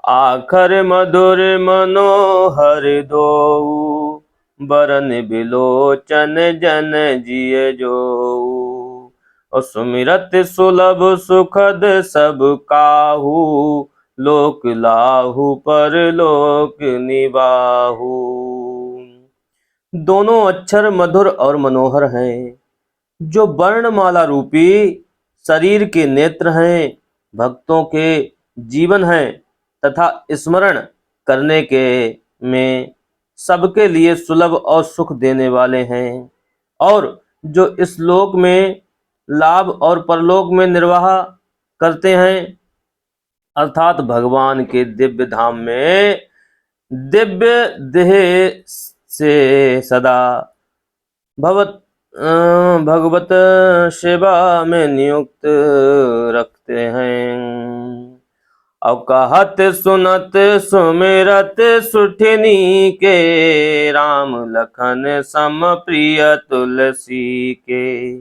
आखर मधुर मनोहर दोऊ, बरन बिलोचन जन जिय जोऊ। और सुमिरत सुलभ सुखद सब काहू, लोक लाहू पर लोक निबाहू। दोनों अक्षर मधुर और मनोहर हैं, जो वर्णमाला रूपी शरीर के नेत्र हैं, भक्तों के जीवन हैं तथा स्मरण करने के में सबके लिए सुलभ और सुख देने वाले हैं, और जो इस लोक में लाभ और परलोक में निर्वाह करते हैं, अर्थात भगवान के दिव्य धाम में दिव्य देह से सदा भगवत सेवा में नियुक्त रखते हैं। अब कहत सुनत सुमिरत सुठनी के, राम लखन सम प्रिय तुलसी के।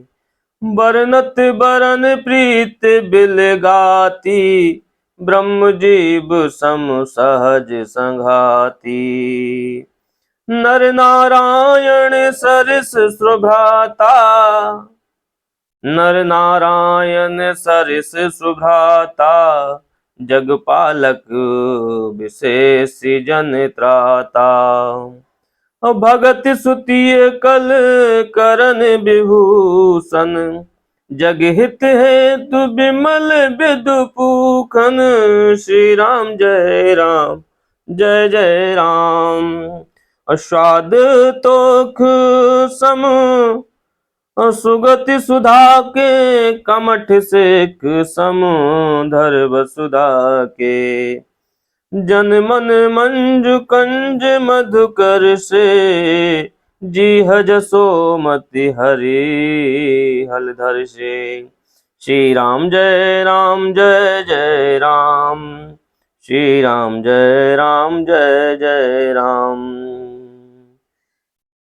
बरनत बरन प्रीत बिल गाती, ब्रह्म जीव सम सहज संघाती। नर नारायण सरिस सुभ्राता, नर नारायण सरिस सुभ्राता। जगपालक विशेष जन त्राता। भगत सुतिय कल करन विभूषण, जगहित हेतु विमल विदु पूखन। श्री राम जय राम जय जय राम। स्वाद तोख सम सुगति सुधा के, कमठ सेक सम धर वसुधा के। जन मन मंजु कंज मधुकर से, जी जसोमति हरि हलधर से। श्री राम जय जय राम। श्री राम जय जय राम।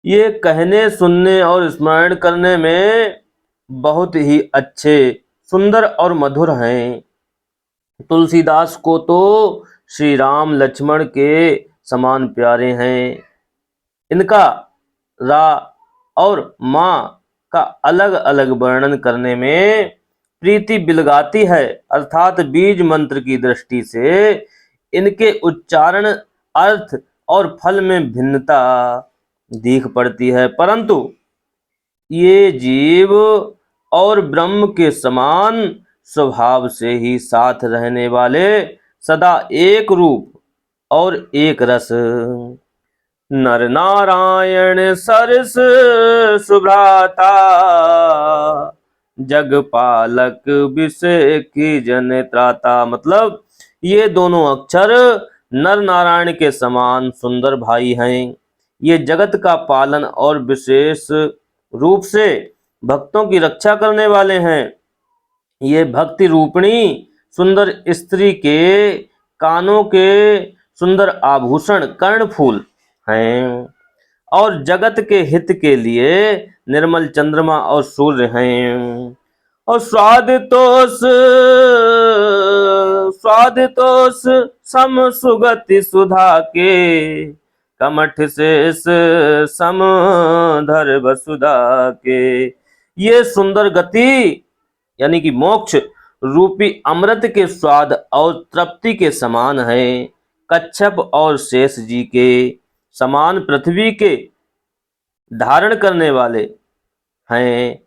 ये कहने सुनने और स्मरण करने में बहुत ही अच्छे, सुंदर और मधुर हैं। तुलसीदास को तो श्री राम लक्ष्मण के समान प्यारे हैं। इनका रा और माँ का अलग अलग वर्णन करने में प्रीति बिलगाती है, अर्थात बीज मंत्र की दृष्टि से इनके उच्चारण, अर्थ और फल में भिन्नता दिख पड़ती है, परंतु ये जीव और ब्रह्म के समान स्वभाव से ही साथ रहने वाले, सदा एक रूप और एक रस। नर नारायण सरस सुभ्राता, जगपालक विषय की जन त्राता। मतलब ये दोनों अक्षर नर नारायण के समान सुंदर भाई हैं। ये जगत का पालन और विशेष रूप से भक्तों की रक्षा करने वाले हैं। ये भक्ति रूपिणी सुंदर स्त्री के कानों के सुंदर आभूषण कर्णफूल हैं, और जगत के हित के लिए निर्मल चंद्रमा और सूर्य हैं। और स्वादितोष सम सुगति सुधा के, कमठ से सम धर वसुधा के। ये सुंदर गति यानी कि मोक्ष रूपी अमृत के स्वाद और तृप्ति के समान है। कच्छप और शेष जी के समान पृथ्वी के धारण करने वाले हैं।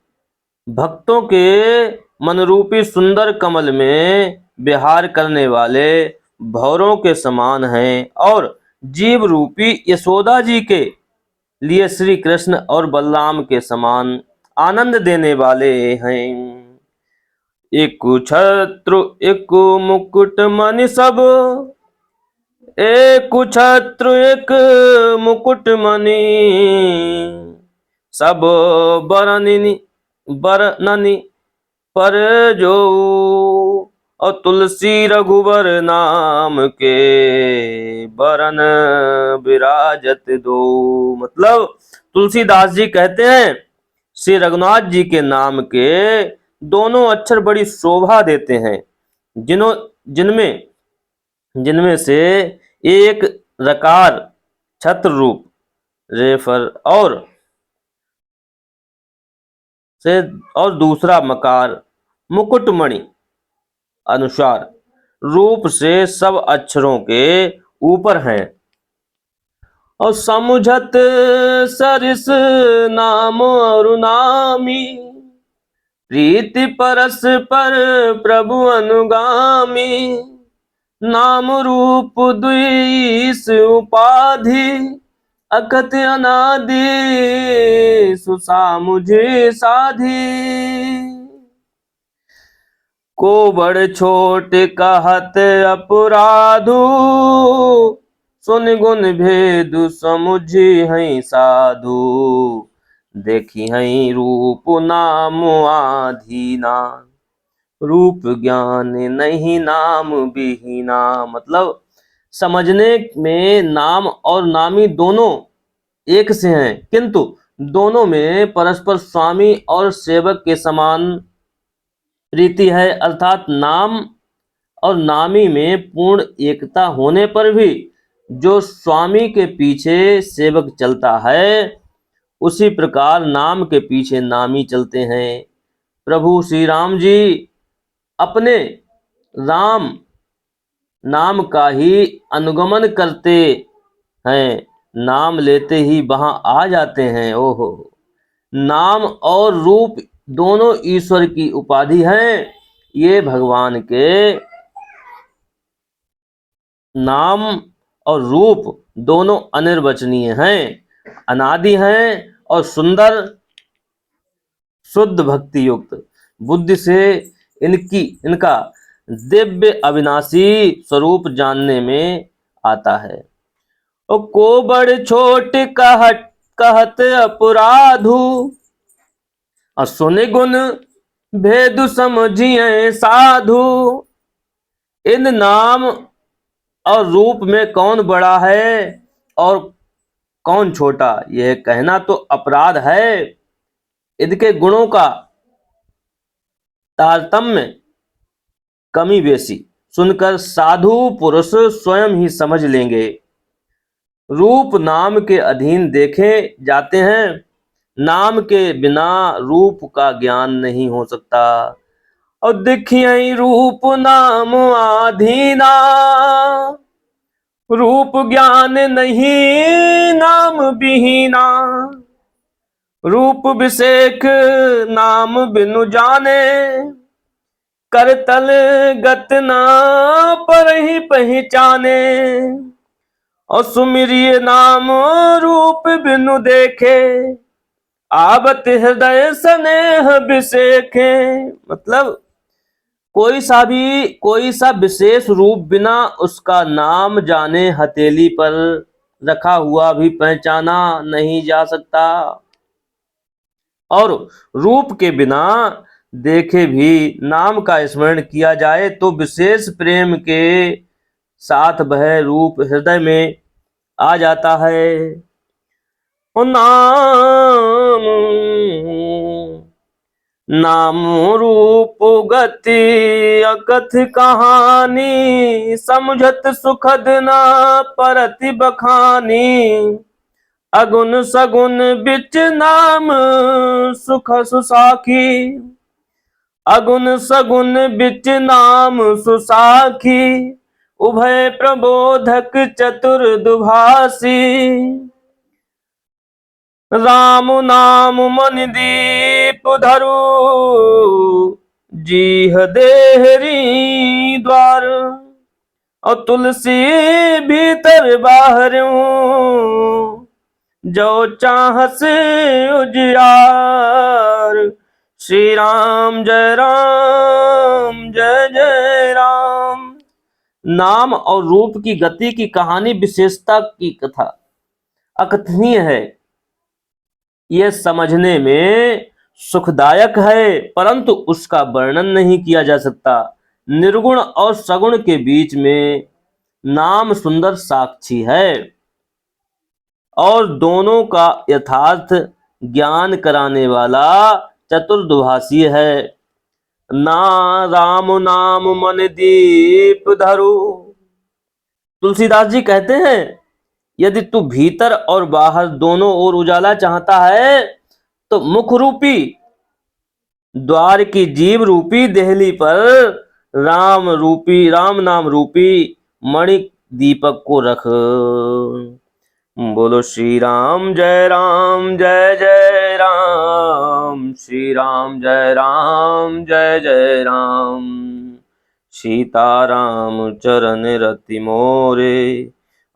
भक्तों के मनरूपी सुंदर कमल में विहार करने वाले भौरों के समान हैं, और जीव रूपी यशोदा जी के लिए श्री कृष्ण और बलराम के समान आनंद देने वाले हैं। एक छत्रु एक मुकुट मणि सब, एक छत्रु एक मुकुट मणि। सब बरननी पर जो, और तुलसी रघुबर नाम के, बरन विराजत दो। मतलब तुलसीदास जी कहते हैं श्री रघुनाथ जी के नाम के दोनों अक्षर बड़ी शोभा देते हैं, जिनमें जिनमें से एक रकार छत्र रूप रेफर से और दूसरा मकार मुकुटमणि अनुसार रूप से सब अक्षरों के ऊपर हैं। और समुझत सरिस नाम और नामी प्रीति परस पर प्रभु अनुगामी नाम रूप द्विस उपाधि अकथ अनादि सुसा मुझे साधी को बड़ छोट कहत अपराधु सुन गुण भेद समुझी हैं साधु देखी हैं रूप नाम आधीना रूप ज्ञान नहीं नाम बिहीना। मतलब समझने में नाम और नामी दोनों एक से हैं, किंतु दोनों में परस्पर स्वामी और सेवक के समान रीति है। अर्थात नाम और नामी में पूर्ण एकता होने पर भी जो स्वामी के पीछे सेवक चलता है उसी प्रकार नाम के पीछे नामी चलते हैं। प्रभु श्री राम जी अपने राम नाम का ही अनुगमन करते हैं, नाम लेते ही वहां आ जाते हैं। ओहो, नाम और रूप दोनों ईश्वर की उपाधि हैं। ये भगवान के नाम और रूप दोनों अनिर्वचनीय हैं, अनादि हैं और सुंदर शुद्ध भक्ति युक्त बुद्धि से इनका दिव्य अविनाशी स्वरूप जानने में आता है। और को बड़ छोट कहत अपराधु और सुनि गुण भेद समझिए साधु। इन नाम और रूप में कौन बड़ा है और कौन छोटा, यह कहना तो अपराध है। इनके गुणों का तारतम्य कमी बेसी सुनकर साधु पुरुष स्वयं ही समझ लेंगे। रूप नाम के अधीन देखे जाते हैं, नाम के बिना रूप का ज्ञान नहीं हो सकता। और देखिए रूप नाम आधीना रूप ज्ञान नहीं नाम बिहीना। रूप विषेक नाम बिनु जाने करतल गत ना पर ही पहचाने। और सुमिरिय नाम रूप बिनु देखे आवत हृदय स्नेह विषेखे। मतलब कोई सा विशेष रूप बिना उसका नाम जाने हथेली पर रखा हुआ भी पहचाना नहीं जा सकता। और रूप के बिना देखे भी नाम का स्मरण किया जाए तो विशेष प्रेम के साथ वह रूप हृदय में आ जाता है। नाम रूप गति अकथ कहानी समझत सुखद ना परति बखानी। अगुन सगुन बिच नाम सुख सुसाखी अगुन सगुन बिच नाम सुसाखी। उभय प्रबोधक चतुर दुभासी राम नाम मन दीप धरु जीह देहरी द्वार। और तुलसी भीतर बाहर जो चाहस उजियार। श्री राम जय राम जय जय राम। नाम और रूप की गति की कहानी विशेषता की कथा अकथनीय है। यह समझने में सुखदायक है परंतु उसका वर्णन नहीं किया जा सकता। निर्गुण और सगुण के बीच में नाम सुंदर साक्षी है और दोनों का यथार्थ ज्ञान कराने वाला चतुर्दुभाषी है। ना राम नाम मन दीप धरु तुलसीदास जी कहते हैं, यदि तू भीतर और बाहर दोनों ओर उजाला चाहता है तो मुख रूपी द्वार की जीव रूपी देहली पर राम नाम रूपी मणि दीपक को रख। बोलो जय जय राम, श्री राम जय जय राम। सीताराम चरण रति मोरे,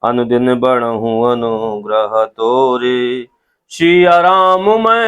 अनुदिन बढ़हु अनुग्रह तोरे। सिया राम मैं